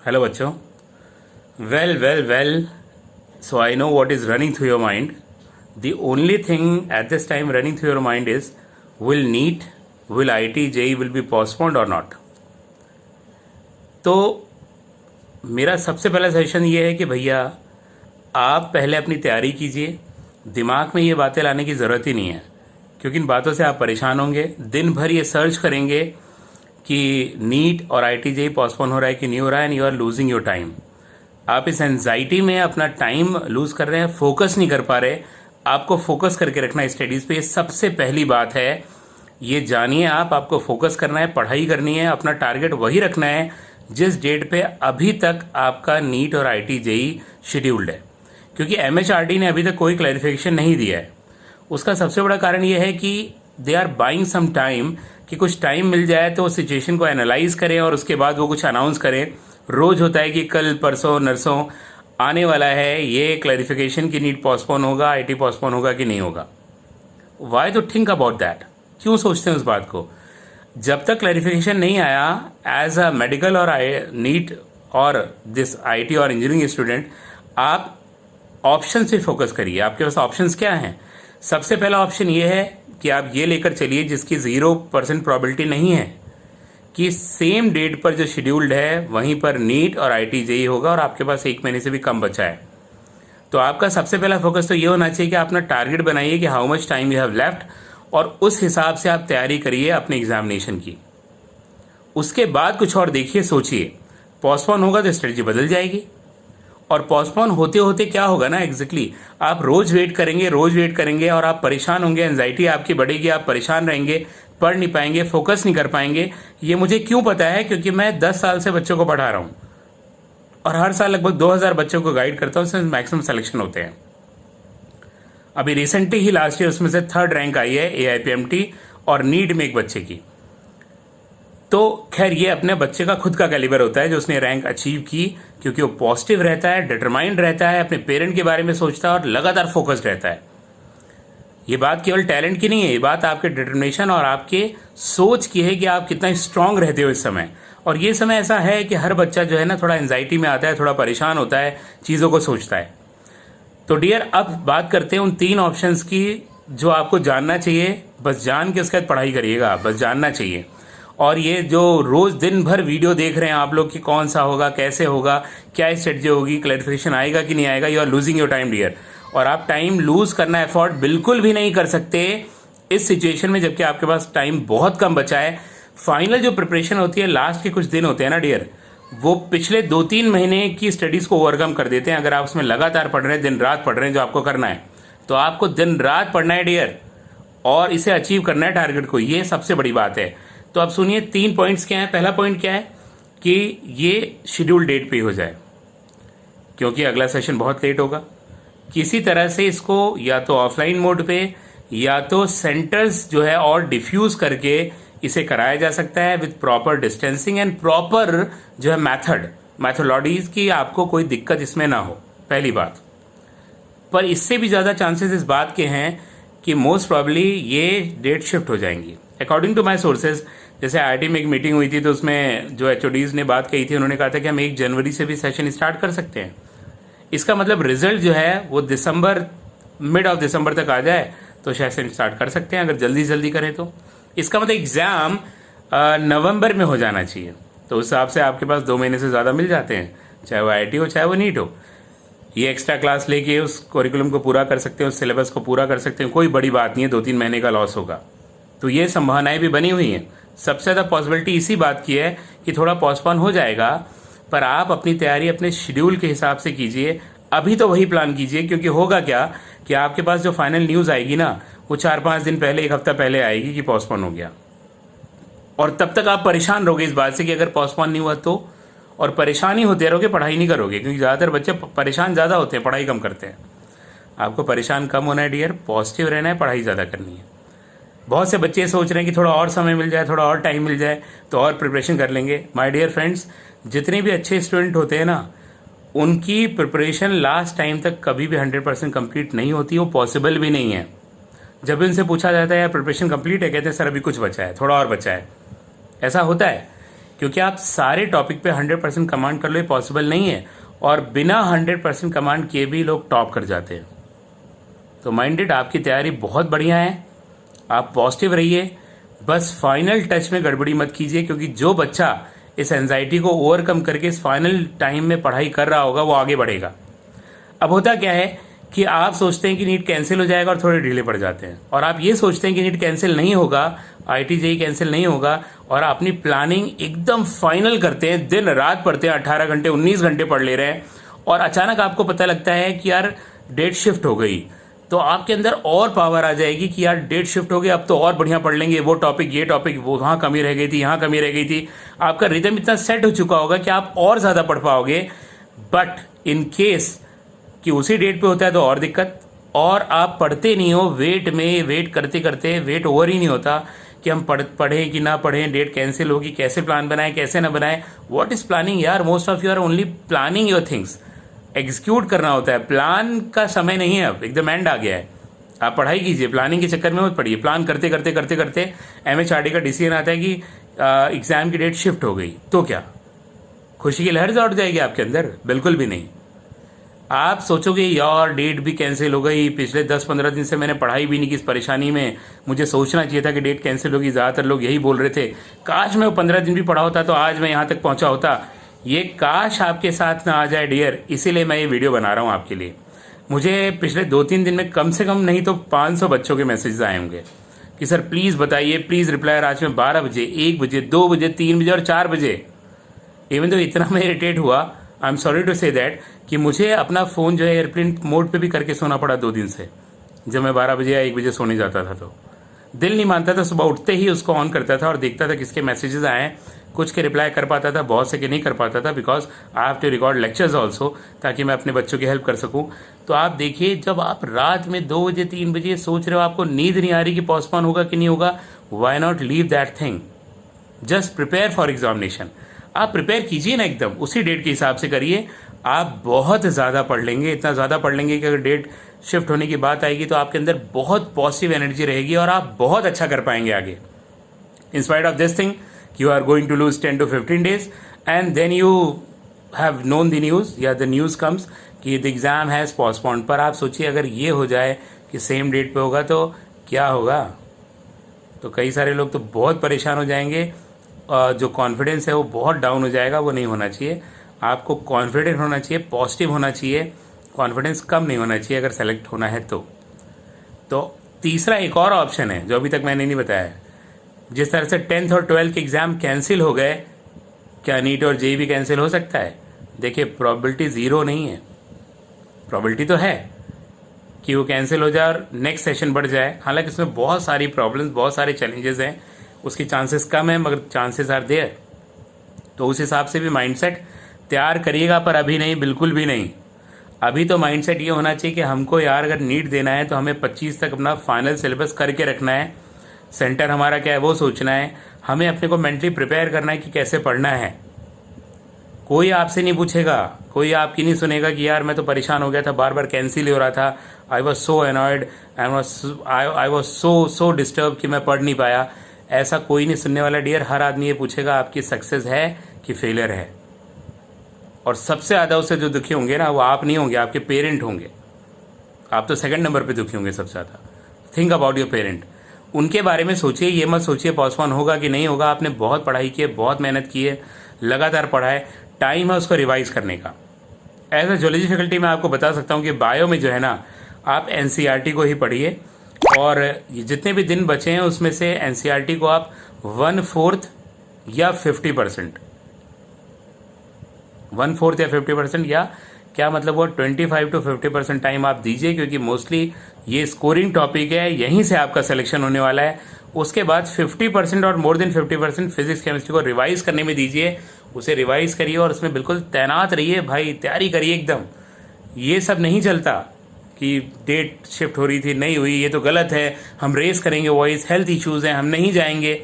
Hello बच्चों। Well so I know what is running through your mind. The only thing at this time running through your mind is, will NEET, will IIT JEE will be postponed or not. तो मेरा सबसे पहला suggestion ये है कि भैया आप पहले अपनी तैयारी कीजिए। दिमाग में ये बातें लाने की ज़रूरत ही नहीं है, क्योंकि इन बातों से आप परेशान होंगे। दिन भर ये सर्च करेंगे कि नीट और IIT JEE पोस्टपोन हो रहा है कि नहीं हो रहा है, and you are losing your time. आप इस एंजाइटी में अपना टाइम लूज कर रहे हैं, फोकस नहीं कर पा रहे। आपको फोकस करके रखना है स्टडीज़ पे, ये सबसे पहली बात है। ये जानिए आपको फोकस करना है, पढ़ाई करनी है, अपना टारगेट वही रखना है जिस डेट पे अभी तक आपका नीट और IIT JEE शेड्यूल्ड है। क्योंकि MHRD ने अभी तक कोई क्लैरिफिकेशन नहीं दिया है। उसका सबसे बड़ा कारण ये है कि they are buying some time, कि कुछ टाइम मिल जाए तो सिचुएशन को एनालाइज करें और उसके बाद वो कुछ अनाउंस करें। रोज होता है कि कल परसों नरसों आने वाला है ये क्लैरिफिकेशन कि नीट पोस्टपोन होगा, IIT पोस्टपोन होगा कि नहीं होगा। वाई तो थिंक अबाउट दैट, क्यों सोचते हैं उस बात को? जब तक क्लैरिफिकेशन नहीं आया एज अ मेडिकल और नीट और दिस IIT और इंजीनियरिंग स्टूडेंट, आप ऑप्शन से फोकस करिए। आपके पास ऑप्शंस क्या हैं? सबसे पहला ऑप्शन ये है कि आप ये लेकर चलिए जिसकी 0% प्रोबेबिलिटी नहीं है कि सेम डेट पर जो शेड्यूल्ड है वहीं पर नीट और IIT JEE होगा और आपके पास 1 महीने से भी कम बचा है। तो आपका सबसे पहला फोकस तो ये होना चाहिए कि आप अपना टारगेट बनाइए कि how much time you have left, और उस हिसाब से आप तैयारी करिए अपने एग्जामिनेशन की। उसके बाद कुछ और देखिए, सोचिए। पोस्टपोन होगा तो स्ट्रेटजी बदल जाएगी, और पोस्टपोन होते होते क्या होगा ना, एग्जैक्टली आप रोज वेट करेंगे और आप परेशान होंगे, एंजाइटी आपकी बढ़ेगी, आप परेशान रहेंगे, पढ़ नहीं पाएंगे, फोकस नहीं कर पाएंगे। ये मुझे क्यों पता है? क्योंकि मैं 10 साल से बच्चों को पढ़ा रहा हूँ और हर साल लगभग 2000 बच्चों को गाइड करता हूँ, उसमें मैक्सिमम सिलेक्शन होते हैं। अभी रिसेंटली ही लास्ट ईयर उसमें से 3rd रैंक आई है AIPMT और नीट में एक बच्चे की। तो खैर ये अपने बच्चे का खुद का कैलिबर होता है जो उसने रैंक अचीव की, क्योंकि वो पॉजिटिव रहता है, डिटरमाइंड रहता है, अपने पेरेंट के बारे में सोचता है और लगातार फोकस्ड रहता है। ये बात केवल टैलेंट की नहीं है, ये बात आपके डिटर्मिनेशन और आपके सोच की है कि आप कितना स्ट्रांग रहते हो इस समय। और ये समय ऐसा है कि हर बच्चा जो है ना थोड़ा एंजाइटी में आता है, थोड़ा परेशान होता है, चीज़ों को सोचता है। तो डियर, अब बात करते हैं उन 3 ऑप्शंस की जो आपको जानना चाहिए। बस जान के उसके बाद पढ़ाई करिएगा, आप बस जानना चाहिए। और ये जो रोज दिन भर वीडियो देख रहे हैं आप लोग कि कौन सा होगा, कैसे होगा, क्या स्ट्रेटजी होगी, क्लैरिफिकेशन आएगा कि नहीं आएगा, you are losing your time dear. और आप टाइम लूज करना एफर्ट बिल्कुल भी नहीं कर सकते इस सिचुएशन में, जबकि आपके पास टाइम बहुत कम बचा है। फाइनल जो प्रिपरेशन होती है, लास्ट के कुछ दिन होते हैं ना डियर, वो पिछले 2-3 महीने की स्टडीज को ओवरकम कर देते हैं। अगर आप उसमें लगातार पढ़ रहे हैं, दिन रात पढ़ रहे हैं, जो आपको करना है, तो आपको दिन रात पढ़ना है डियर, और इसे अचीव करना है टारगेट को। ये सबसे बड़ी बात है। तो आप सुनिए 3 पॉइंट्स क्या है। पहला पॉइंट क्या है कि ये शेड्यूल डेट पे हो जाए, क्योंकि अगला सेशन बहुत लेट होगा। किसी तरह से इसको या तो ऑफलाइन मोड पे या तो सेंटर्स जो है और डिफ्यूज करके इसे कराया जा सकता है with proper distancing and proper जो है मैथोलॉजीज की, आपको कोई दिक्कत इसमें ना हो, पहली बात। पर इससे भी ज़्यादा चांसेस इस बात के हैं कि मोस्ट प्रॉब्ली ये डेट शिफ्ट हो जाएंगी अकॉर्डिंग टू माई सोर्सेज। जैसे IIT में एक मीटिंग हुई थी तो उसमें जो HODs ने बात कही थी, उन्होंने कहा था कि हम 1 जनवरी से भी सेशन स्टार्ट कर सकते हैं। इसका मतलब रिजल्ट जो है वो मिड ऑफ दिसंबर तक आ जाए तो सेशन स्टार्ट कर सकते हैं, अगर जल्दी करें तो। इसका मतलब एग्ज़ाम नवंबर में हो जाना चाहिए। तो उस हिसाब से आपके पास 2 महीने से ज़्यादा मिल जाते हैं, चाहे वो IIT हो चाहे वो नीट हो। ये एक्स्ट्रा क्लास लेके उस करिकुलम को पूरा कर सकते हैं, उस सिलेबस को पूरा कर सकते हैं, कोई बड़ी बात नहीं है। 2-3 महीने का लॉस होगा, तो ये संभावनाएं भी बनी हुई हैं। सबसे ज़्यादा पॉसिबिलिटी इसी बात की है कि थोड़ा पोस्टपोन हो जाएगा, पर आप अपनी तैयारी अपने शेड्यूल के हिसाब से कीजिए। अभी तो वही प्लान कीजिए, क्योंकि होगा क्या कि आपके पास जो फाइनल न्यूज़ आएगी ना, वो 4-5 दिन पहले, 1 हफ्ता पहले आएगी कि पोस्टपोन हो गया। और तब तक आप परेशान रहोगे इस बात से कि अगर पोस्टपोन नहीं हुआ तो, और परेशान ही होते रहोगे, पढ़ाई नहीं करोगे, क्योंकि ज़्यादातर बच्चे परेशान ज़्यादा होते हैं, पढ़ाई कम करते हैं। आपको परेशान कम होना है डियर, पॉजिटिव रहना है, पढ़ाई ज़्यादा करनी है। बहुत से बच्चे सोच रहे हैं कि थोड़ा और समय मिल जाए, थोड़ा और टाइम मिल जाए तो और प्रिपरेशन कर लेंगे। माय डियर फ्रेंड्स, जितने भी अच्छे स्टूडेंट होते हैं ना, उनकी प्रिपरेशन लास्ट टाइम तक कभी भी 100% कंप्लीट नहीं होती, वो पॉसिबल भी नहीं है। जब भी उनसे पूछा जाता है यार प्रिपरेशन कंप्लीट है, कहते हैं सर अभी कुछ बचा है, थोड़ा और बचा है। ऐसा होता है क्योंकि आप सारे टॉपिक पे 100% कमांड कर लो, ये पॉसिबल नहीं है, और बिना 100% कमांड किए भी लोग टॉप कर जाते हैं। तो माइंडेड, आपकी तैयारी बहुत बढ़िया है, आप पॉजिटिव रहिए, बस फाइनल टच में गड़बड़ी मत कीजिए, क्योंकि जो बच्चा इस एंजाइटी को ओवरकम करके इस फाइनल टाइम में पढ़ाई कर रहा होगा वो आगे बढ़ेगा। अब होता क्या है कि आप सोचते हैं कि नीट कैंसिल हो जाएगा और थोड़े ढीले पड़ जाते हैं, और आप ये सोचते हैं कि नीट कैंसिल नहीं होगा, आईटी जेई कैंसिल नहीं होगा, और अपनी प्लानिंग एकदम फाइनल करते हैं, दिन रात पढ़ते हैं, 18 घंटे 19 घंटे पढ़ ले रहे हैं, और अचानक आपको पता लगता है कि यार डेट शिफ्ट हो गई, तो आपके अंदर और पावर आ जाएगी कि यार डेट शिफ्ट हो गई, अब तो और बढ़िया पढ़ लेंगे, वो टॉपिक ये टॉपिक, वो वहाँ कमी रह गई थी, यहाँ कमी रह गई थी। आपका रिदम इतना सेट हो चुका होगा कि आप और ज़्यादा पढ़ पाओगे। बट इन केस कि उसी डेट पे होता है तो और दिक्कत, और आप पढ़ते नहीं हो, वेट करते करते वेट ओवर ही नहीं होता कि हम पढ़ें कि ना पढ़ें, डेट कैंसिल होगी, कैसे प्लान बनाएं, कैसे ना बनाएं। व्हाट इज प्लानिंग यार, most of you are only planning your things, execute करना होता है, प्लान का समय नहीं है, अब एकदम एंड आ गया है। आप पढ़ाई कीजिए, प्लानिंग के चक्कर में मत पढ़िए। प्लान करते करते करते करते MHRD का डिसीजन आता है कि एग्जाम की डेट शिफ्ट हो गई, तो क्या खुशी की लहर दौड़ जाएगी आपके अंदर? बिल्कुल भी नहीं। आप सोचोगे यार डेट भी कैंसिल हो गई, पिछले 10-15 दिन से मैंने पढ़ाई भी नहीं की, इस परेशानी में मुझे सोचना चाहिए था कि डेट कैंसिल होगी। ज़्यादातर लोग यही बोल रहे थे, काश मैं वो 15 दिन भी पढ़ा होता तो आज मैं यहाँ तक पहुँचा होता। ये काश आपके साथ ना आ जाए डियर, इसीलिए मैं ये वीडियो बना रहा हूँ आपके लिए। मुझे पिछले 2-3 दिन में कम से कम नहीं तो 500 बच्चों के मैसेजेस आए होंगे कि सर प्लीज़ बताइए, प्लीज़ रिप्लाई। आज में 12 बजे, 1 बजे, 2 बजे, 3 बजे और 4 बजे। इवन तो इतना मैं इरिटेट हुआ, I am sorry to say that, कि मुझे अपना फ़ोन जो है एयरप्लेन मोड पे भी करके सोना पड़ा 2 दिन से। जब मैं 12 बजे या 1 बजे सोने जाता था तो दिल नहीं मानता था, सुबह उठते ही उसको ऑन करता था और देखता था किसके मैसेजेस आए हैं। कुछ के रिप्लाई कर पाता था, बहुत से के नहीं कर पाता था, because I have to record lectures also, ताकि मैं अपने बच्चों की हेल्प कर सकूं। तो आप देखिए, जब आप रात में 2 बजे 3 बजे सोच रहे हो, आपको नींद नहीं आ रही कि पोस्टपोन होगा कि नहीं होगा, why not leave that thing, just prepare for examination. आप प्रिपेयर कीजिए ना, एकदम उसी डेट के हिसाब से करिए, आप बहुत ज़्यादा पढ़ लेंगे, इतना ज़्यादा पढ़ लेंगे कि अगर डेट शिफ्ट होने की बात आएगी तो आपके अंदर बहुत पॉजिटिव एनर्जी रहेगी और आप बहुत अच्छा कर पाएंगे आगे। In spite of this thing, you are going to lose 10 to 15 days, and then you have known the news, या the news comes कि the exam has postponed। पर आप सोचिए अगर ये हो जाए कि सेम डेट पे होगा तो क्या होगा? तो कई सारे लोग तो बहुत परेशान हो जाएंगे, जो कॉन्फिडेंस है वो बहुत डाउन हो जाएगा। वो नहीं होना चाहिए, आपको कॉन्फिडेंट होना चाहिए, पॉजिटिव होना चाहिए, कॉन्फिडेंस कम नहीं होना चाहिए अगर सेलेक्ट होना है तो तीसरा एक और ऑप्शन है जो अभी तक मैंने नहीं बताया है। जिस तरह से 10th और 12th के एग्ज़ाम कैंसिल हो गए, क्या नीट और जेईई भी कैंसिल हो सकता है? देखिए, प्रॉबिलिटी ज़ीरो नहीं है, प्रॉबिलिटी तो है कि वो कैंसिल हो जाए और नेक्स्ट सेशन बढ़ जाए। हालांकि इसमें बहुत सारी प्रॉब्लम्स, बहुत सारे चैलेंजेस हैं, उसकी चांसेस कम है मगर चांसेस आर देयर। तो उस हिसाब से भी माइंडसेट तैयार करिएगा, पर अभी नहीं, बिल्कुल भी नहीं। अभी तो माइंडसेट ये होना चाहिए कि हमको यार अगर नीट देना है तो हमें 25 तक अपना फाइनल सिलेबस करके रखना है, सेंटर हमारा क्या है वो सोचना है, हमें अपने को मेंटली प्रिपेयर करना है कि कैसे पढ़ना है। कोई आपसे नहीं पूछेगा, कोई आपकी नहीं सुनेगा कि यार मैं तो परेशान हो गया था, बार बार कैंसिल हो रहा था, I was so annoyed, I was so disturb कि मैं पढ़ नहीं पाया। ऐसा कोई नहीं सुनने वाला डियर। हर आदमी ये पूछेगा आपकी सक्सेस है कि फेलियर है, और सबसे ज़्यादा उससे जो दुखी होंगे ना वो आप नहीं होंगे, आपके पेरेंट होंगे। आप तो सेकंड नंबर पे दुखी होंगे सबसे ज़्यादा। थिंक अबाउट योर पेरेंट, उनके बारे में सोचिए, ये मत सोचिए पोस्टपोन होगा कि नहीं होगा। आपने बहुत पढ़ाई की है, बहुत मेहनत की है, लगातार पढ़ा है, टाइम है उसको रिवाइज करने का। एज अ जूलॉजी फैकल्टी मैं आपको बता सकता हूँ कि बायो में जो है ना, आप NCERT को ही पढ़िए, और जितने भी दिन बचे हैं उसमें से NCERT को आप 1/4 या 50%, 1/4 या 50%, या क्या मतलब वो 25 to 50% टाइम आप दीजिए, क्योंकि मोस्टली ये स्कोरिंग टॉपिक है, यहीं से आपका सिलेक्शन होने वाला है। उसके बाद 50% और मोर देन 50% फिजिक्स केमिस्ट्री को रिवाइज करने में दीजिए, उसे रिवाइज करिए और उसमें बिल्कुल तैनात रहिए भाई, तैयारी करिए एकदम। ये सब नहीं चलता कि डेट शिफ्ट हो रही थी, नहीं हुई, ये तो गलत है, हम रेस करेंगे वॉइस, हेल्थ इश्यूज़ हैं, हम नहीं जाएंगे।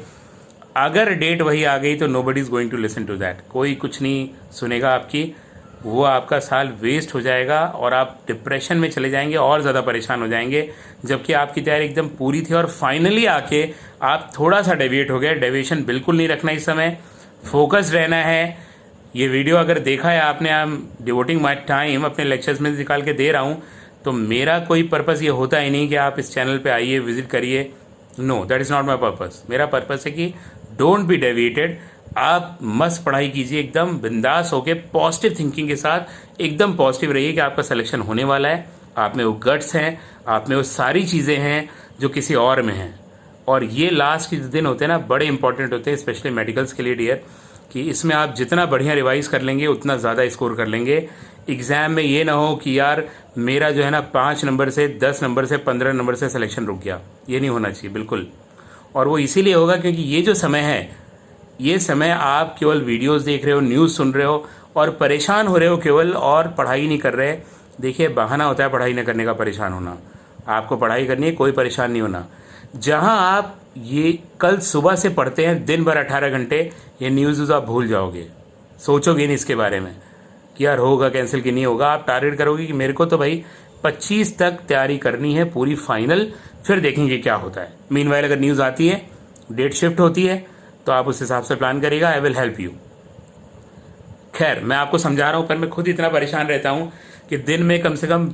अगर डेट वही आ गई तो nobody is going to listen to that, कोई कुछ नहीं सुनेगा आपकी, वो आपका साल वेस्ट हो जाएगा और आप डिप्रेशन में चले जाएंगे और ज़्यादा परेशान हो जाएंगे, जबकि आपकी तैयारी एकदम पूरी थी और फाइनली आके आप थोड़ा सा डेविएट हो गए। डेविएशन बिल्कुल नहीं रखना इस समय, फोकस रहना है। ये वीडियो अगर देखा है आपने, I am devoting my time अपने लेक्चर्स में निकाल के दे रहा हूँ, तो मेरा कोई पर्पस ये होता ही नहीं कि आप इस चैनल पे आइए, विजिट करिए। No, that is not my purpose. मेरा पर्पस है कि डोंट बी डेविएटेड। आप मस्त पढ़ाई कीजिए, एकदम बिंदास होके पॉजिटिव थिंकिंग के साथ एकदम पॉजिटिव रहिए कि आपका सिलेक्शन होने वाला है। आप में वो गट्स हैं, आप में वो सारी चीज़ें हैं जो किसी और में हैं। और ये लास्ट के दिन होते हैं ना, बड़े इंपॉर्टेंट होते हैं, स्पेशली मेडिकल्स के लिए डियर, कि इसमें आप जितना बढ़िया रिवाइज कर लेंगे उतना ज़्यादा स्कोर कर लेंगे। एग्ज़ाम में ये ना हो कि यार मेरा जो है ना 5 नंबर से 10 नंबर से 15 नंबर से सिलेक्शन रुक गया। ये नहीं होना चाहिए बिल्कुल। और वो इसीलिए होगा क्योंकि ये जो समय है, ये समय आप केवल वीडियोस देख रहे हो, न्यूज़ सुन रहे हो और परेशान हो रहे हो केवल, और पढ़ाई नहीं कर रहे। देखिए, बहाना होता है पढ़ाई न करने का परेशान होना। आपको पढ़ाई करनी है, कोई परेशान नहीं होना। जहां आप ये कल सुबह से पढ़ते हैं दिन भर 18 घंटे, ये न्यूज़ आप भूल जाओगे, सोचोगे नहीं इसके बारे में कि यार होगा कैंसिल कि नहीं होगा। आप टारगेट करोगे कि मेरे को तो भाई 25 तक तैयारी करनी है पूरी फाइनल, फिर देखेंगे क्या होता है। मीनवाइल अगर न्यूज़ आती है, डेट शिफ्ट होती है, तो आप उस हिसाब से प्लान करिएगा। I will help you. खैर, मैं आपको समझा रहा हूँ, पर मैं खुद इतना परेशान रहता हूँ कि दिन में कम से कम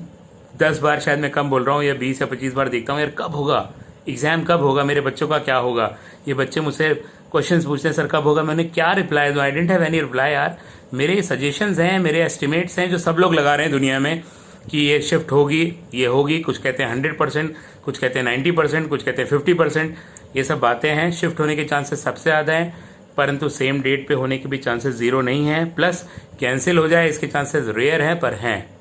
10 बार, शायद मैं कम बोल रहा हूँ, या 20 या 25 बार देखता हूँ यार कब होगा एग्ज़ाम, कब होगा, मेरे बच्चों का क्या होगा। ये बच्चे मुझसे क्वेश्चंस पूछते हैं, सर कब होगा, मैंने क्या रिप्लाई दूँ। आई डेंट हैव एनी रिप्लाई यार। मेरे सजेशंस हैं, मेरे एस्टिमेट्स हैं जो सब लोग लगा रहे हैं दुनिया में कि ये शिफ्ट होगी, ये होगी। कुछ कहते हैं 100%, कुछ कहते हैं 90%, कुछ कहते हैं 50%। ये सब बातें हैं। शिफ्ट होने के चांसेस सबसे ज़्यादा हैं, परंतु सेम डेट पे होने के भी चांसेस ज़ीरो नहीं हैं। प्लस कैंसिल हो जाए इसके चांसेस रेयर हैं, पर हैं।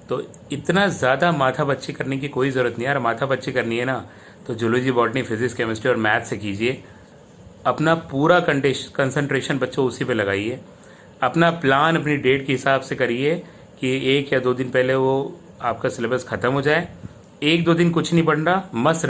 तो इतना ज़्यादा माथा बच्ची करने की कोई ज़रूरत नहीं यार। माथा बच्ची करनी है ना तो जूलॉजी, बॉटनी, फिजिक्स, केमिस्ट्री और मैथ से कीजिए। अपना पूरा कंसंट्रेशन बच्चों उसी पे लगाइए। अपना प्लान अपनी डेट के हिसाब से करिए कि 1 या 2 दिन पहले वो आपका सिलेबस ख़त्म हो जाए। 1-2 दिन कुछ नहीं पढ़ना, मस्त